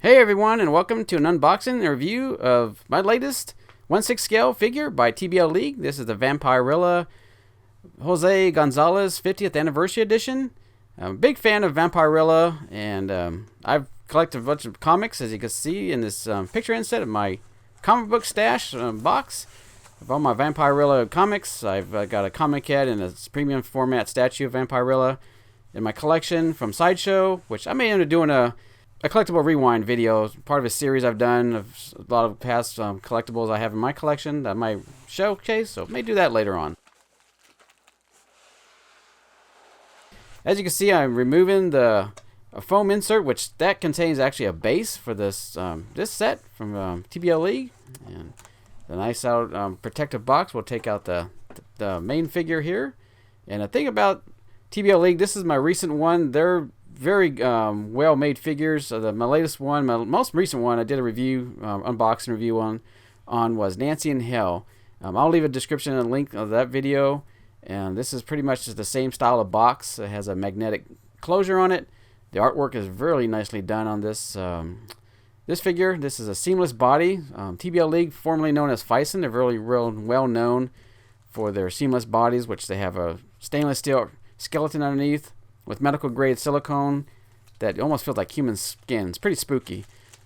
Hey everyone, and welcome to an unboxing and review of my latest 1/6 scale figure by TBLeague. This is the Vampirella Jose Gonzalez 50th Anniversary Edition. I'm a big fan of Vampirella, and I've collected a bunch of comics, as you can see in this picture inset of my comic book stash box. Of all my Vampirella comics, I've got a comic head and a premium format statue of Vampirella in my collection from Sideshow, which I may end up doing a collectible rewind video, part of a series I've done of a lot of past collectibles I have in my collection that I might showcase, so may do that later on. As you can see, I'm removing the foam insert, which that contains actually a base for this this set from TBLeague, and the nice out protective box will take out the main figure here. And the thing about TBLeague, this is my recent one. They're very well-made figures. My latest one, my most recent one, I did a review, unboxing review on was Nancy in Hell. I'll leave a description and a link of that video. And this is pretty much just the same style of box. It has a magnetic closure on it. The artwork is really nicely done on this this figure. This is a seamless body. TBLeague, formerly known as Fison, they're really real well known for their seamless bodies, which they have a stainless steel skeleton underneath with medical grade silicone that almost feels like human skin. It's pretty spooky.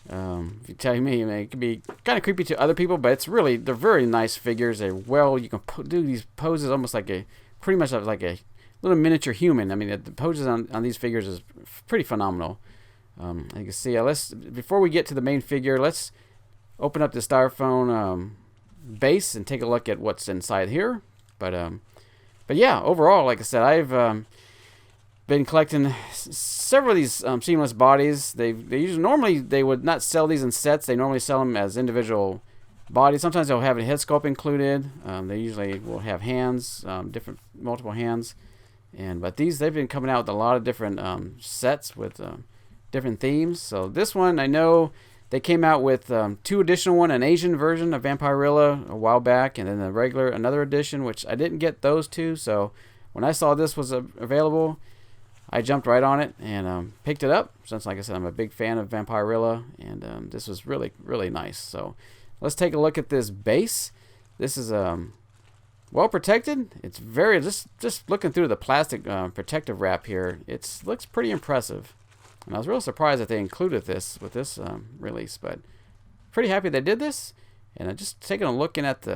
If you tell me, it can be kind of creepy to other people, but they're very nice figures. You can do these poses almost like pretty much like a little miniature human. I mean, the poses on these figures is pretty phenomenal. You can see, before we get to the main figure, let's open up the styrofoam base and take a look at what's inside here. But yeah, overall, like I said, I've been collecting several of these seamless bodies. They normally they would not sell these in sets. They normally sell them as individual bodies. Sometimes they'll have a head sculpt included. They usually will have hands, multiple hands. But they've been coming out with a lot of different sets with different themes. So this one, I know they came out with two additional one, an Asian version of Vampirella a while back, and then another edition, which I didn't get those two. So when I saw this was available, I jumped right on it and picked it up, since, like I said, I'm a big fan of Vampirella, and this was really, really nice. So let's take a look at this base. This is well protected. It's very, just looking through the plastic protective wrap here, it looks pretty impressive. And I was real surprised that they included this with this release, but pretty happy they did this. And just taking a look at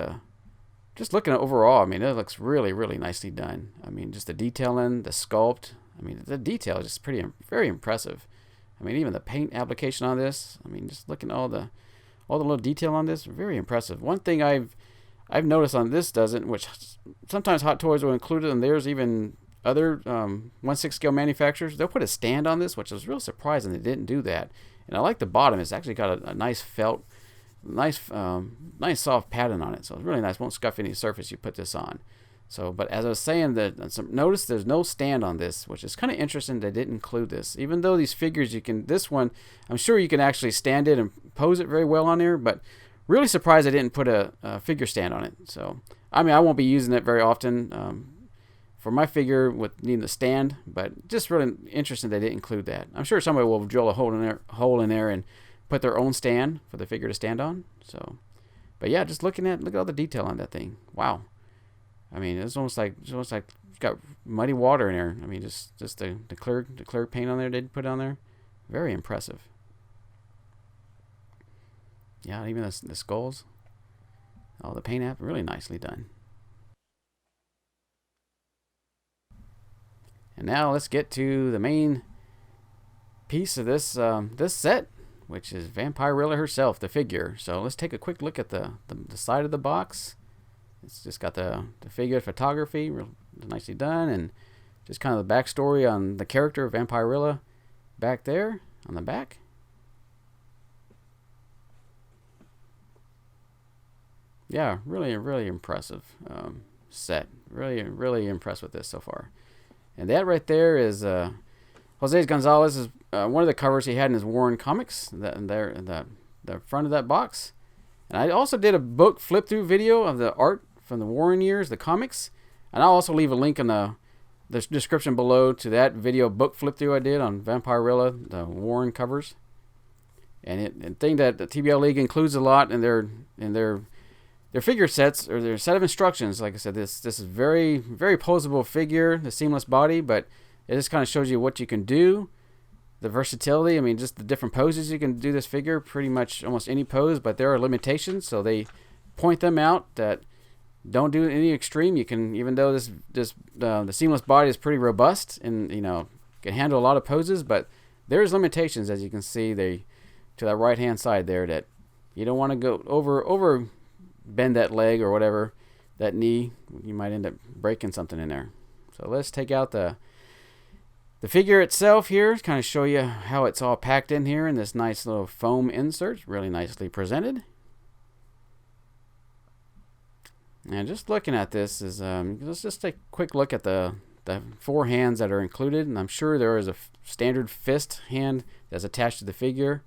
looking at overall, I mean, it looks really, really nicely done. I mean, just the detailing, the sculpt. I mean, the detail is just very impressive. I mean, even the paint application on this. I mean, just looking at all the little detail on this, very impressive. One thing I've noticed on this doesn't, which sometimes Hot Toys will include it, and there's even other 1/6 scale manufacturers, they'll put a stand on this, which I was real surprised they didn't do that. And I like the bottom. It's actually got a nice felt, nice soft pattern on it, so it's really nice. Won't scuff any surface you put this on. So, but as I was saying, notice there's no stand on this, which is kind of interesting. They didn't include this, even though these figures this one, I'm sure you can actually stand it and pose it very well on there. But really surprised they didn't put a figure stand on it. So, I mean, I won't be using it very often for my figure with needing a stand, but just really interesting they didn't include that. I'm sure somebody will drill a hole in there and put their own stand for the figure to stand on. So, but yeah, just look at all the detail on that thing. Wow. I mean, it's almost like it's got muddy water in there. I mean, just the clear paint on there they put on there, very impressive. Yeah, even the skulls, all the paint app, really nicely done. And now let's get to the main piece of this this set, which is Vampirella herself, the figure. So let's take a quick look at the side of the box. It's just got the figure photography, real nicely done, and just kind of the backstory on the character of Vampirella back there on the back. Yeah, really, really impressive set. Really, really impressed with this so far. And that right there is Jose Gonzalez is one of the covers he had in his Warren comics. The front of that box. And I also did a book flip through video of the art from the Warren years, the comics, and I'll also leave a link in the description below to that video book flip through I did on Vampirella, the Warren covers. And thing that the TBLeague includes a lot in their figure sets, or their set of instructions. Like I said, this is very posable figure, the seamless body, but it just kind of shows you what you can do, the versatility. I mean, just the different poses you can do this figure, pretty much almost any pose, but there are limitations, so they point them out that don't do any extreme. You can, even though the seamless body is pretty robust and can handle a lot of poses, but there's limitations, as you can see to that right hand side there, that you don't want to go over bend that leg or whatever, that knee. You might end up breaking something in there. So let's take out the figure itself here, kind of show you how it's all packed in here in this nice little foam insert, really nicely presented. And just looking at this is let's just take a quick look at the 4 hands that are included, and I'm sure there is a standard fist hand that's attached to the figure,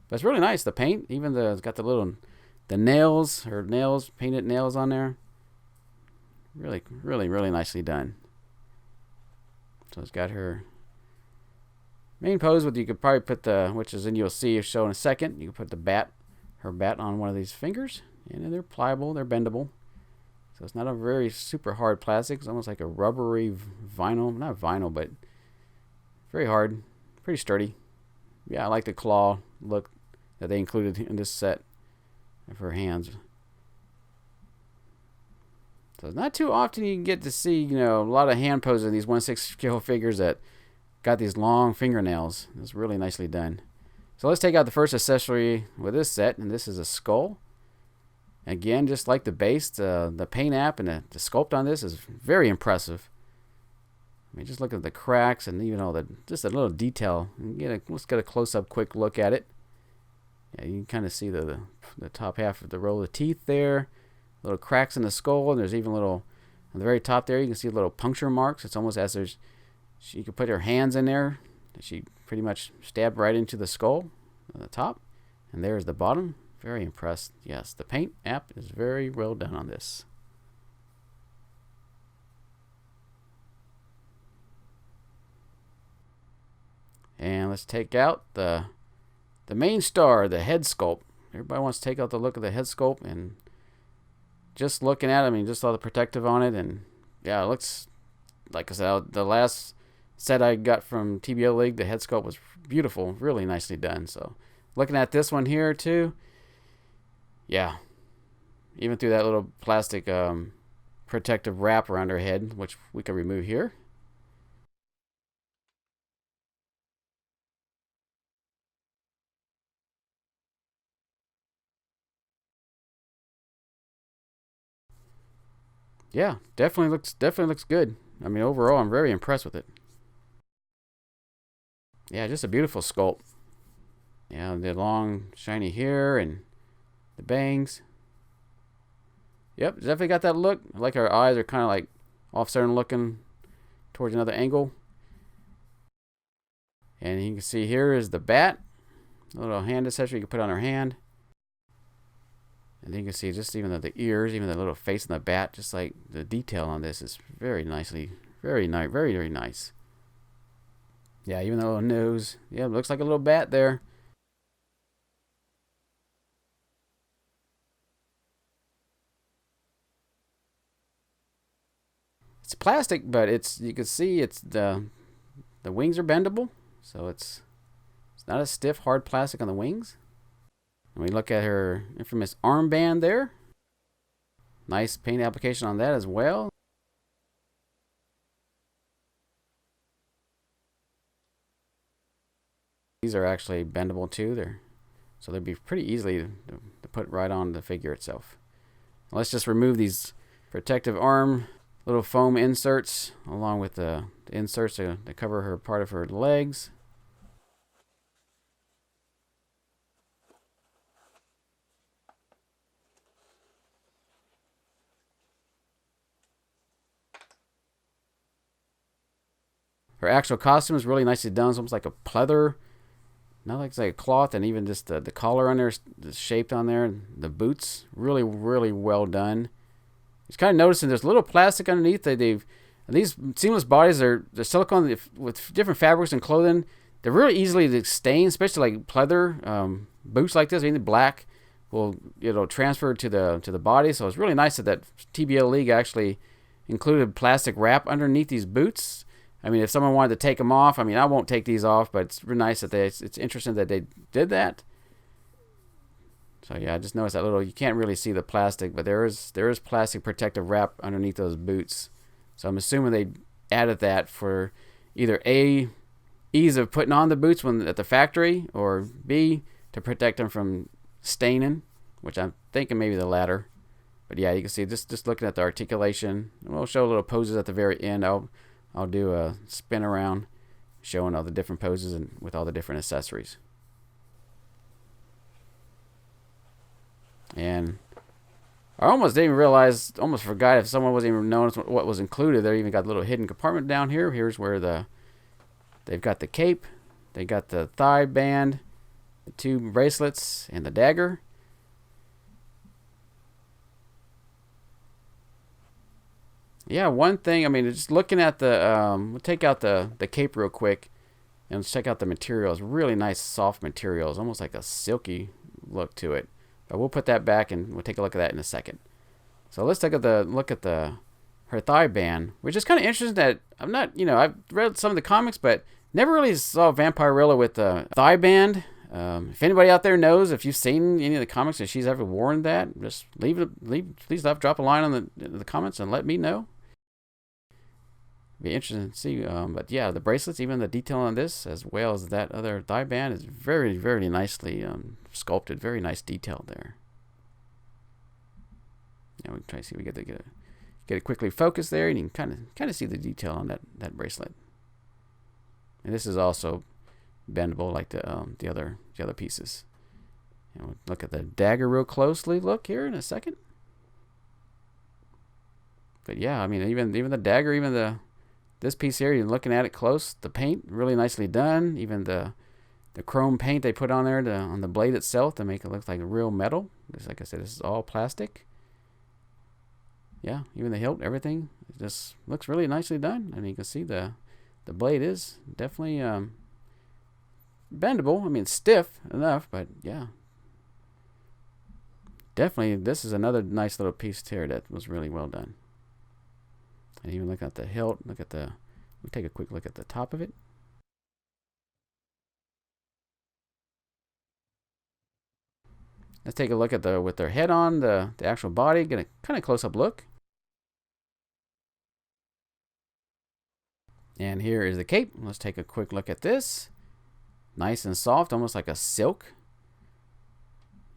but it's really nice. The paint, even it's got the nails, painted nails on there. Really nicely done. So it's got her main pose with, you could probably put which is in, you'll see show in a second, you can put her bat on one of these fingers, and they're pliable, they're bendable. So it's not a very super hard plastic. It's almost like a rubbery vinyl, not vinyl, but very hard, pretty sturdy. Yeah, I like the claw look that they included in this set of her hands. So it's not too often you can get to see, a lot of hand poses in these 1/6 scale figures that got these long fingernails. It's really nicely done. So let's take out the first accessory with this set, and this is a skull. Again, just like the base, the paint app and the sculpt on this is very impressive. I mean, just look at the cracks and even all just a little detail. Let's get a close-up, quick look at it. Yeah, you can kind of see the top half of the row of teeth there. Little cracks in the skull, and there's even little on the very top there. You can see little puncture marks. It's almost as she could put her hands in there. She pretty much stabbed right into the skull on the top, and there's the bottom. Very impressed. Yes, the paint app is very well done on this. And let's take out the main star, the head sculpt. Everybody wants to take out the look of the head sculpt, and just looking at it, I mean, just saw the protective on it, and yeah, it looks, like I said, the last set I got from TBLeague, the head sculpt was beautiful, really nicely done. So looking at this one here too, yeah, even through that little plastic protective wrap around her head, which we can remove here. Yeah, definitely looks good. I mean, overall, I'm very impressed with it. Yeah, just a beautiful sculpt. Yeah, the long shiny hair and the bangs. Yep, definitely got that look. I like her eyes are kind of like off-center looking towards another angle. And you can see here is the bat. A little hand accessory you can put on her hand. And then you can see just even the ears, even the little face on the bat, just like the detail on this is very nicely, very nice. Yeah, even the little nose. Yeah, it looks like a little bat there. It's plastic, but you can see it's the wings are bendable, so it's not a stiff, hard plastic on the wings. And we look at her infamous armband there. Nice paint application on that as well. These are actually bendable too. So they'd be pretty easily to put right on the figure itself. Let's just remove these protective arm little foam inserts along with the inserts to cover her part of her legs. Her actual costume is really nicely done. It's almost like a pleather, not like it's like a cloth, and even just the collar on there is shaped on there. The boots, really well done. Just kind of noticing there's a little plastic underneath. These seamless bodies are silicone with different fabrics and clothing. they're really easily to stain, especially like pleather boots like this. I mean, the black will transfer to the body. So it's really nice that TBLeague actually included plastic wrap underneath these boots. I mean, if someone wanted to take them off, I mean, I won't take these off, but it's really nice that it's interesting that they did that. So yeah, I just noticed that little, you can't really see the plastic, but there is plastic protective wrap underneath those boots. So I'm assuming they added that for either A, ease of putting on the boots when at the factory, or B, to protect them from staining, which I'm thinking maybe the latter. But yeah, you can see just looking at the articulation. We'll show little poses at the very end. I'll do a spin around showing all the different poses and with all the different accessories. And I almost didn't even realize, almost forgot if someone wasn't even noticing what was included. They even got a little hidden compartment down here. Here's where they've got the cape, they got the thigh band, the 2 bracelets, and the dagger. Yeah, one thing, I mean, just looking at the, we'll take out the cape real quick and let's check out the materials. Really nice soft materials, almost like a silky look to it. But we'll put that back and we'll take a look at that in a second. So let's take a look at her thigh band, which is kind of interesting that I'm not, I've read some of the comics, but never really saw Vampirella with the thigh band. If anybody out there knows, if you've seen any of the comics and she's ever worn that, just please drop a line in the comments and let me know. Be interesting to see. But yeah, the bracelets, even the detail on this, as well as that other thigh band, is very, very nicely sculpted. Very nice detail there. Yeah, we can try to see if we get it quickly focused there, and you can kind of see the detail on that bracelet. And this is also bendable like the other pieces. And we'll look at the dagger real closely. Look here in a second. But yeah, I mean, even the dagger, this piece here, you're looking at it close. The paint really nicely done. Even the chrome paint they put on there on the blade itself to make it look like real metal. Just like I said, this is all plastic. Yeah, even the hilt, everything, it just looks really nicely done. And you can see the blade is definitely bendable. I mean, stiff enough, but yeah, definitely this is another nice little piece here that was really well done. And even look at the hilt, we'll take a quick look at the top of it. Let's take a look at with their head on, the actual body, get a kind of close-up look. And here is the cape. Let's take a quick look at this. Nice and soft, almost like a silk.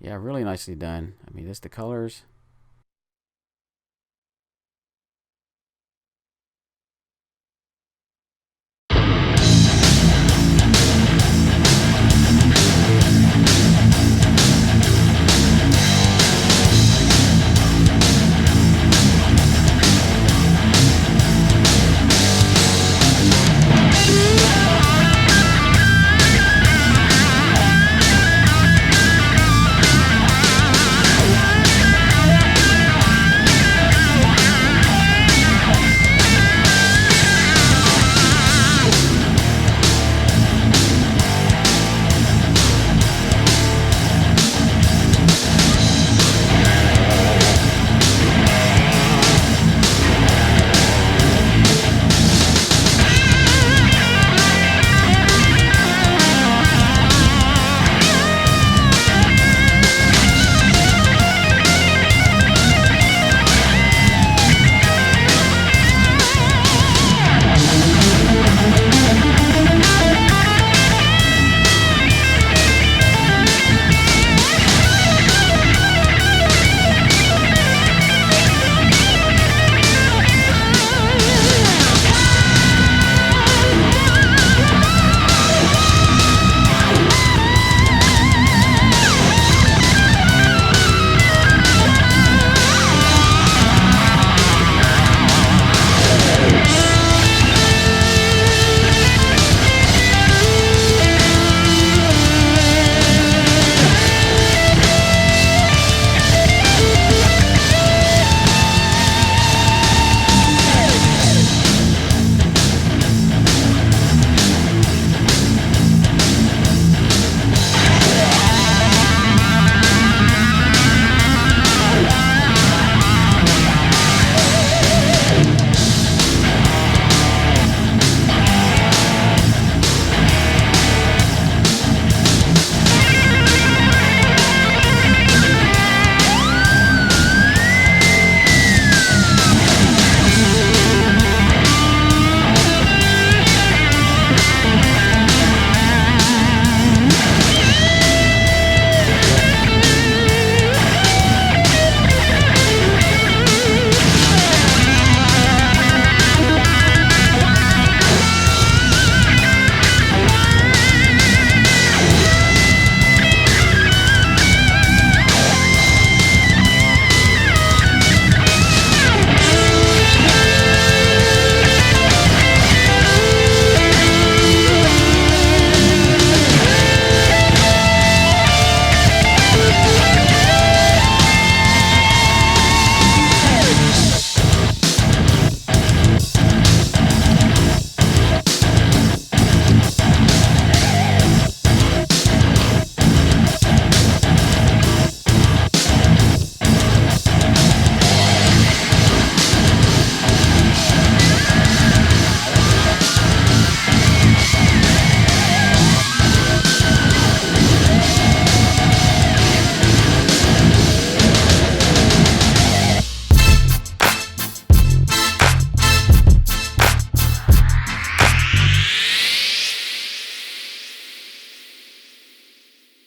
Yeah, really nicely done. I mean, just the colors.